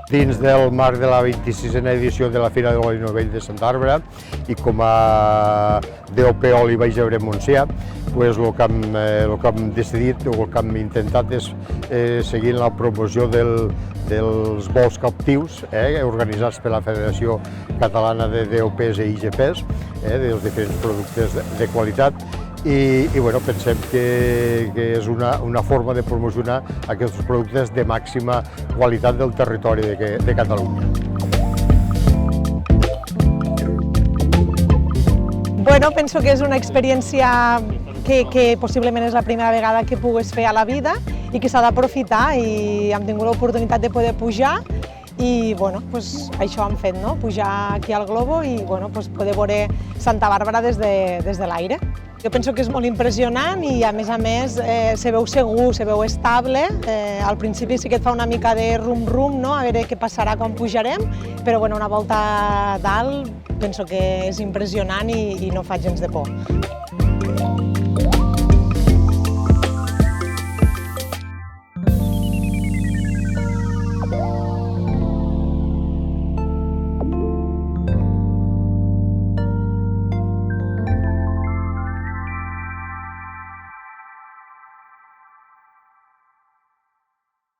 Dins del marc de la 26a edició de la Fira de l'Oli Novell de Santa Bàrbara i com a DOP Oli Baix Ebre Montsià, el que hem decidit o el que hem intentat és seguir la promoció dels vols captius organitzats per la Federació Catalana de DOPs i IGPs, dels diferents productes de qualitat, i pensem que és una forma de promocionar aquests productes de màxima qualitat del territori de Catalunya. Penso que és una experiència que possiblement és la primera vegada que pugues fer a la vida i que s'ha d'aprofitar, i hem tingut l'oportunitat de poder pujar i això hem fet, pujar aquí al Globo i poder veure Santa Bàrbara des de l'aire. Jo penso que és molt impressionant i a més se veu segur, se veu estable. Al principi sí que et fa una mica de rum-rum, a veure què passarà quan pujarem, però una volta a dalt penso que és impressionant i no fa gens de por.